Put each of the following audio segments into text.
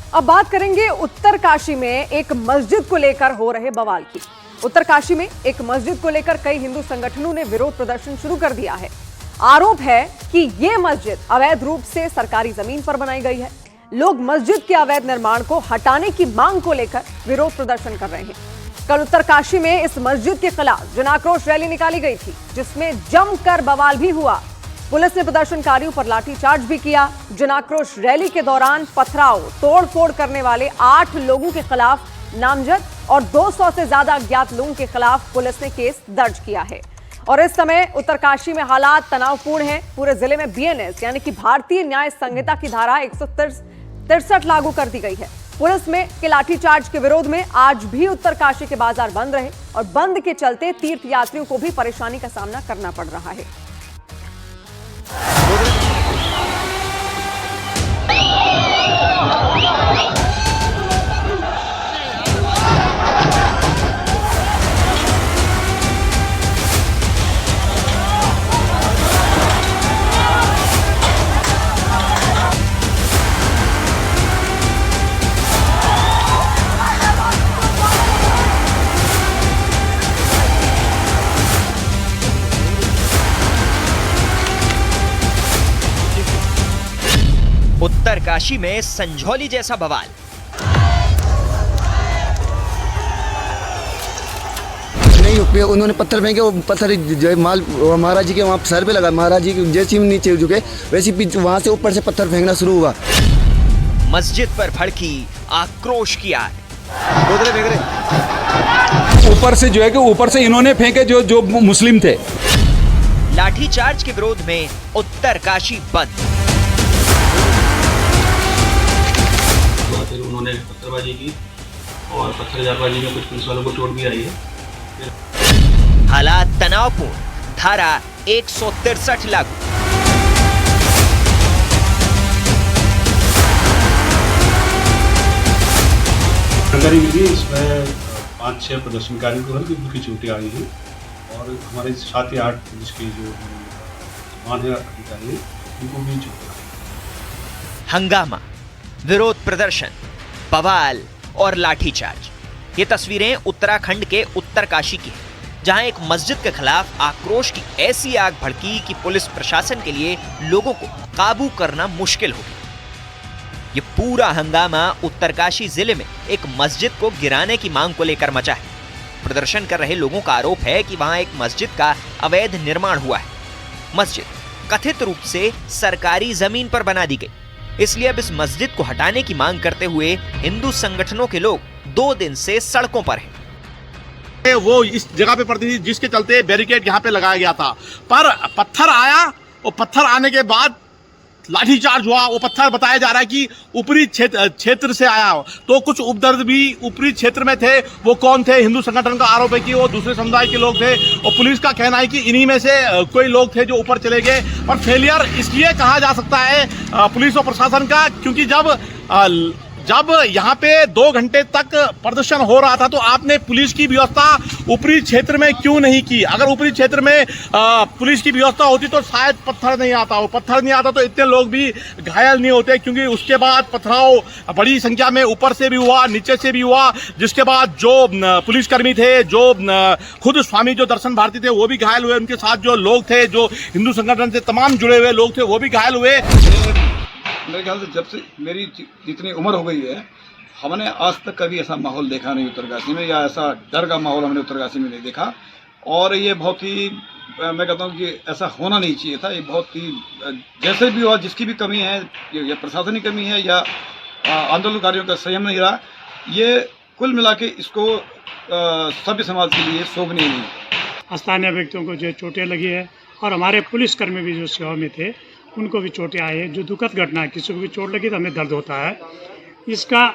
अब बात करेंगे उत्तरकाशी में एक मस्जिद को लेकर हो रहे बवाल की। उत्तरकाशी में एक मस्जिद को लेकर कई हिंदू संगठनों ने विरोध प्रदर्शन शुरू कर दिया है। आरोप है कि यह मस्जिद अवैध रूप से सरकारी जमीन पर बनाई गई है। लोग मस्जिद के अवैध निर्माण को हटाने की मांग को लेकर विरोध प्रदर्शन कर रहे हैं। कल उत्तरकाशी में इस मस्जिद के खिलाफ जन आक्रोश रैली निकाली गई थी, जिसमें जमकर बवाल भी हुआ। पुलिस ने प्रदर्शनकारियों पर लाठीचार्ज भी किया। जन आक्रोश रैली के दौरान पथराव तोड़फोड़ करने वाले 8 लोगों के खिलाफ नामजद और 200 से ज्यादा अज्ञात लोगों के खिलाफ पुलिस ने केस दर्ज किया है। और इस समय उत्तरकाशी में हालात तनावपूर्ण हैं। पूरे जिले में बीएनएस यानी कि भारतीय न्याय संहिता की धारा 163 लागू कर दी गई है। पुलिस में के लाठीचार्ज के विरोध में आज भी उत्तरकाशी के बाजार बंद रहे और बंद के चलते तीर्थयात्रियों को भी परेशानी का सामना करना पड़ रहा है। उत्तरकाशी में संझौली जैसा बवाल। नहीं, उन्होंने पत्थर फेंके, वो पत्थर माल महाराज जी के वहाँ सर पे लगा। महाराज जी जैसे ही नीचे झुके वैसे वहाँ से ऊपर से पत्थर फेंकना शुरू हुआ। मस्जिद पर भड़की आक्रोश की आग। ऊपर से जो है कि ऊपर से इन्होंने फेंके जो मुस्लिम थे। लाठीचार्ज के विरोध में उत्तरकाशी बंद। उन्होंने पत्थरबाजी की और पत्थरबाजी में कुछ पुलिस वालों को चोट भी आई है। हालात तनावपूर्ण, धारा 163 लागू। जानकारी मिली, इसमें 5-6 प्रदर्शनकारियों को हल्की फुल्की चोटें आई हैं और हमारे 7 या 8 पुलिस के जो जवान है अधिकारी हैं उनको भी चोटें आई। हंगामा, विरोध प्रदर्शन, बवाल और लाठीचार्ज। ये तस्वीरें उत्तराखंड के उत्तरकाशी की हैं, जहां एक मस्जिद के खिलाफ आक्रोश की ऐसी आग भड़की कि पुलिस प्रशासन के लिए लोगों को काबू करना मुश्किल हो गया। ये पूरा हंगामा उत्तरकाशी जिले में एक मस्जिद को गिराने की मांग को लेकर मचा है। प्रदर्शन कर रहे लोगों का आरोप है कि वहां एक मस्जिद का अवैध निर्माण हुआ है। मस्जिद कथित रूप से सरकारी जमीन पर बना दी गई, इसलिए अब इस मस्जिद को हटाने की मांग करते हुए हिंदू संगठनों के लोग 2 दिन से सड़कों पर हैं। वो इस जगह पे पड़ती थी जिसके चलते बैरिकेड यहाँ पे लगाया गया था, पर पत्थर आया और पत्थर आने के बाद लाठीचार्ज हुआ। वो पत्थर बताया जा रहा है कि ऊपरी क्षेत्र से आया। तो कुछ उपदर्द भी ऊपरी क्षेत्र में थे। वो कौन थे? हिंदू संगठन का आरोप है कि वो दूसरे समुदाय के लोग थे और पुलिस का कहना है कि इन्हीं में से कोई लोग थे जो ऊपर चले गए। और फेलियर इसलिए कहा जा सकता है पुलिस और प्रशासन का, क्योंकि जब यहाँ पे 2 घंटे तक प्रदर्शन हो रहा था तो आपने पुलिस की व्यवस्था ऊपरी क्षेत्र में क्यों नहीं की? अगर ऊपरी क्षेत्र में पुलिस की व्यवस्था होती तो शायद पत्थर नहीं आता। वो पत्थर नहीं आता तो इतने लोग भी घायल नहीं होते, क्योंकि उसके बाद पथराव बड़ी संख्या में ऊपर से भी हुआ, नीचे से भी हुआ, जिसके बाद जो पुलिसकर्मी थे, जो खुद स्वामी जो दर्शन भारती थे, वो भी घायल हुए। उनके साथ जो लोग थे, जो हिंदू संगठन से तमाम जुड़े हुए लोग थे, वो भी घायल हुए। मेरे ख्याल से जब से मेरी जितनी उम्र हो गई है, हमने आज तक कभी ऐसा माहौल देखा नहीं उत्तरकाशी में, या ऐसा डर का माहौल हमने उत्तरकाशी में नहीं देखा। और ये बहुत ही, मैं कहता हूँ कि ऐसा होना नहीं चाहिए था। ये बहुत ही, जैसे भी हुआ, जिसकी भी कमी है, या प्रशासनिक कमी है या आंदोलनकारियों का संयम नहीं रहा, ये कुल मिला के इसको सभ्य समाज के लिए शोभनीय नहीं। स्थानीय व्यक्तियों को जो चोटें लगी है और हमारे पुलिसकर्मी भी जो सेवा में थे उनको भी चोटें आई है। जो दुखद घटना है, किसी को भी चोट लगी तो हमें दर्द होता है। इसका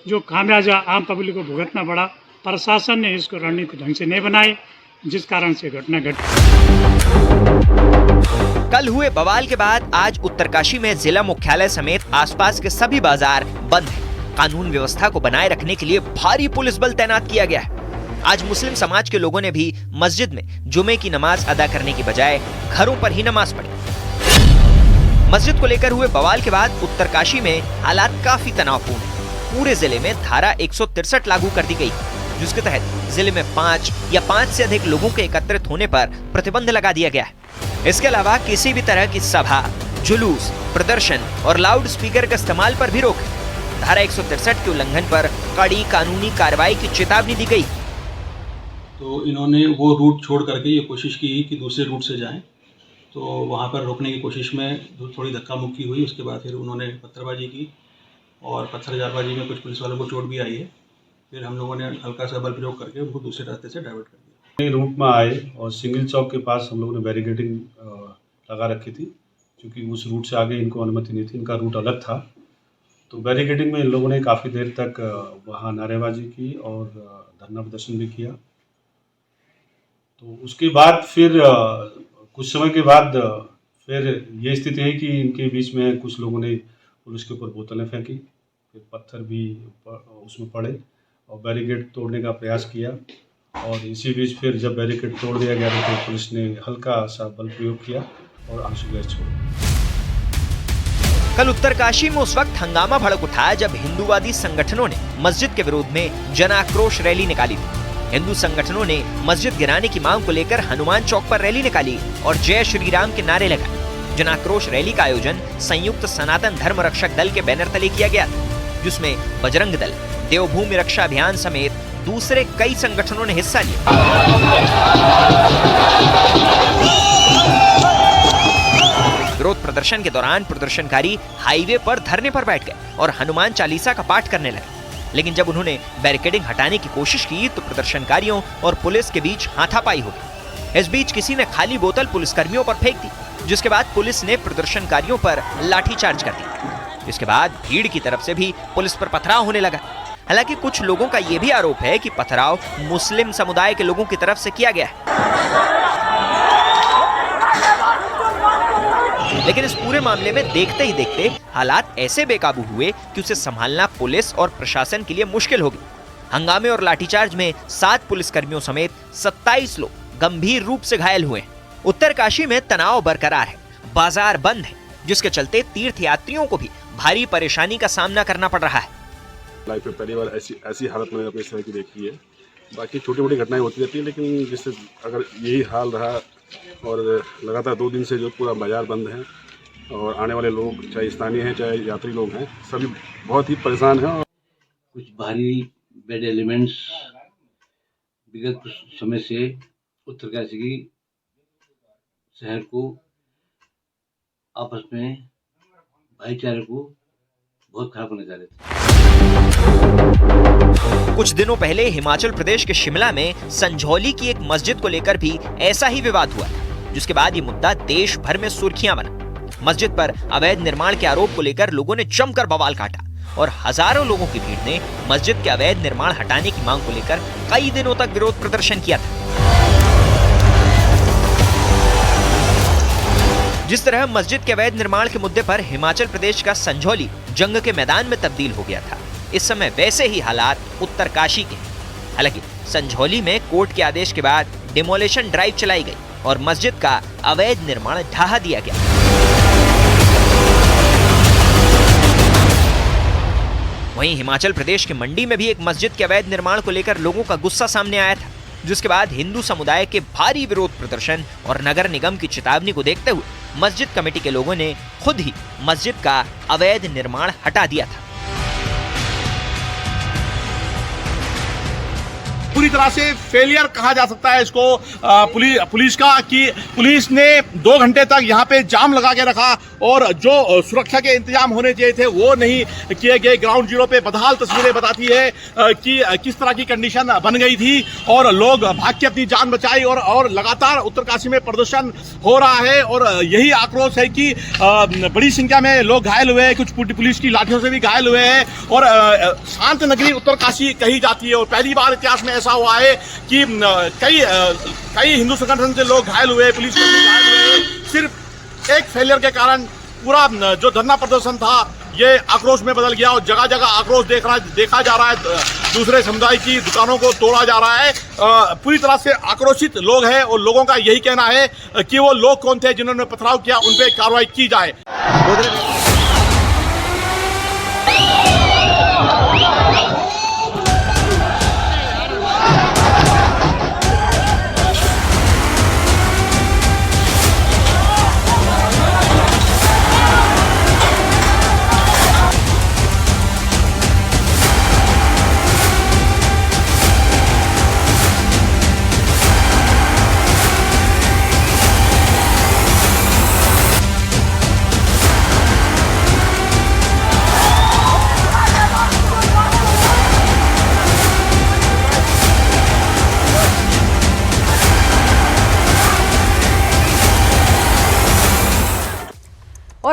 जो खामियाजा आम पब्लिक को भुगतना पड़ा। प्रशासन ने इसको रणनीति ढंग से नहीं बनाई, जिस कारण से घटना घटी। कल हुए बवाल के बाद आज उत्तरकाशी में जिला मुख्यालय समेत आसपास के सभी बाजार बंद हैं। कानून व्यवस्था को बनाए रखने के लिए भारी पुलिस बल तैनात किया गया है। आज मुस्लिम समाज के लोगों ने भी मस्जिद में जुमे की नमाज अदा करने की बजाय घरों पर ही नमाज पढ़ी। मस्जिद को लेकर हुए बवाल के बाद उत्तरकाशी में हालात काफी तनावपूर्ण हैं। पूरे जिले में धारा 163 लागू कर दी गई, जिसके तहत जिले में 5 या 5 से अधिक लोगों के एकत्रित होने पर प्रतिबंध लगा दिया गया है। इसके अलावा किसी भी तरह की सभा, जुलूस, प्रदर्शन और लाउड स्पीकर के इस्तेमाल पर भी रोक है। धारा 163 के उल्लंघन पर कड़ी कानूनी कार्रवाई की चेतावनी दी गई। तो इन्होंने वो रूट छोड़ करके ये कोशिश की कि दूसरे रूट से जाएं, तो वहाँ पर रोकने की कोशिश में थोड़ी धक्का मुक्की हुई। उसके बाद फिर उन्होंने पत्थरबाजी की और पत्थरबाजी में कुछ पुलिस वालों को चोट भी आई है। फिर हम लोगों ने हल्का सा बल प्रयोग करके उनको दूसरे रास्ते से डाइवर्ट कर दिया। रूट में आए और सिंगल चौक के पास हम लोगों ने बैरिकेडिंग लगा रखी थी, क्योंकि उस रूट से आगे इनको अनुमति नहीं थी, इनका रूट अलग था। तो बैरिकेडिंग में इन लोगों ने काफ़ी देर तक वहाँ नारेबाजी की और धरना प्रदर्शन भी किया। तो उसके बाद फिर कुछ समय के बाद फिर ये स्थिति है कि इनके बीच में कुछ लोगों ने पुलिस के ऊपर बोतलें फेंकी, फिर पत्थर भी उसमें पड़े और बैरिकेड तोड़ने का प्रयास किया। और इसी बीच फिर जब बैरिकेड तोड़ दिया गया तो पुलिस ने हल्का सा बल प्रयोग किया और आंसू गैस छोड़ा। कल उत्तरकाशी में उस वक्त हंगामा भड़क उठा जब हिंदूवादी संगठनों ने मस्जिद के विरोध में जन आक्रोश रैली निकाली थी। हिंदू संगठनों ने मस्जिद गिराने की मांग को लेकर हनुमान चौक पर रैली निकाली और जय श्री राम के नारे लगाए। जन आक्रोश रैली का आयोजन संयुक्त सनातन धर्म रक्षक दल के बैनर तले किया गया, जिसमें बजरंग दल, देवभूमि रक्षा अभियान समेत दूसरे कई संगठनों ने हिस्सा लिया। विरोध प्रदर्शन के दौरान प्रदर्शनकारी हाईवे पर धरने पर बैठ गए और हनुमान चालीसा का पाठ करने लगे। लेकिन जब उन्होंने बैरिकेडिंग हटाने की कोशिश की तो प्रदर्शनकारियों और पुलिस के बीच हाथापाई हो गई। इस बीच किसी ने खाली बोतल पुलिसकर्मियों पर फेंक दी, जिसके बाद पुलिस ने प्रदर्शनकारियों पर लाठीचार्ज कर दिया। इसके बाद भीड़ की तरफ से भी पुलिस पर पथराव होने लगा। हालांकि कुछ लोगों का यह भी आरोप है कि पथराव मुस्लिम समुदाय के लोगों की तरफ से किया गया है। लेकिन इस पूरे मामले में देखते ही देखते हालात ऐसे बेकाबू हुए कि उसे संभालना पुलिस और प्रशासन के लिए मुश्किल हो गई। हंगामे और लाठीचार्ज में 7 पुलिसकर्मियों समेत 27 लोग गंभीर रूप से घायल हुए। उत्तरकाशी में तनाव बरकरार है, बाजार बंद है, जिसके चलते तीर्थ यात्रियों को भी भारी परेशानी का सामना करना पड़ रहा है। लाइफ में पहली बार ऐसी हालत मैंने अपने समय की देखी है। बाकी छोटी मोटी घटनाएं होती रहती है, लेकिन जिससे अगर यही हाल रहा और लगातार 2 दिन से जो पूरा बाजार बंद है और आने वाले लोग चाहे स्थानीय हैं चाहे यात्री लोग हैं सभी बहुत ही परेशान हैं। कुछ भारी बैड एलिमेंट्स विगत कुछ समय से उत्तरकाशी की शहर को आपस में भाईचारे को बहुत खराब होने जा रहे थे। कुछ दिनों पहले हिमाचल प्रदेश के शिमला में संझौली की एक मस्जिद को लेकर भी ऐसा ही विवाद हुआ, जिसके बाद ये मुद्दा देश भर में सुर्खियां बना। मस्जिद पर अवैध निर्माण के आरोप को लेकर लोगों ने जमकर बवाल काटा और हजारों लोगों की भीड़ ने मस्जिद के अवैध निर्माण हटाने की मांग को लेकर कई दिनों तक विरोध प्रदर्शन किया था। जिस तरह मस्जिद के अवैध निर्माण के मुद्दे पर हिमाचल प्रदेश का संझौली जंग के मैदान में तब्दील हो गया था, इस समय वैसे ही हालात उत्तरकाशी के। हालांकि संझौली में कोर्ट के आदेश के बाद डिमोलिशन ड्राइव चलाई गई और मस्जिद का अवैध निर्माण ढहा दिया गया। वहीं हिमाचल प्रदेश के मंडी में भी एक मस्जिद के अवैध निर्माण को लेकर लोगों का गुस्सा सामने आया था, जिसके बाद हिंदू समुदाय के भारी विरोध प्रदर्शन और नगर निगम की चेतावनी को देखते हुए मस्जिद कमेटी के लोगों ने खुद ही मस्जिद का अवैध निर्माण हटा दिया था। पूरी तरह से फेलियर कहा जा सकता है इसको पुलिस का, कि पुलिस ने 2 घंटे तक यहाँ पे जाम लगा के रखा और जो सुरक्षा के इंतजाम होने चाहिए थे वो नहीं किए गए। ग्राउंड जीरो पे बदहाल तस्वीरें बताती है कि किस तरह की कंडीशन बन गई थी और लोग भाग के अपनी जान बचाई और लगातार उत्तरकाशी में प्रदर्शन हो रहा है। और यही आक्रोश है कि बड़ी संख्या में लोग घायल हुए हैं, कुछ पुलिस की लाठियों से भी घायल हुए हैं और शांत नगरी उत्तरकाशी कही जाती है। और पहली बार इतिहास में ऐसा हुआ है कि कई हिंदू संगठन से लोग घायल हुए, पुलिस कर्मी घायल हुए। सिर्फ एक फेलियर के कारण पूरा जो धरना प्रदर्शन था ये आक्रोश में बदल गया और जगह जगह आक्रोश देखा जा रहा है। दूसरे समुदाय की दुकानों को तोड़ा जा रहा है। पूरी तरह से आक्रोशित लोग हैं और लोगों का यही कहना है कि वो लोग कौन थे जिन्होंने पथराव किया, उन पे कार्रवाई की जाए।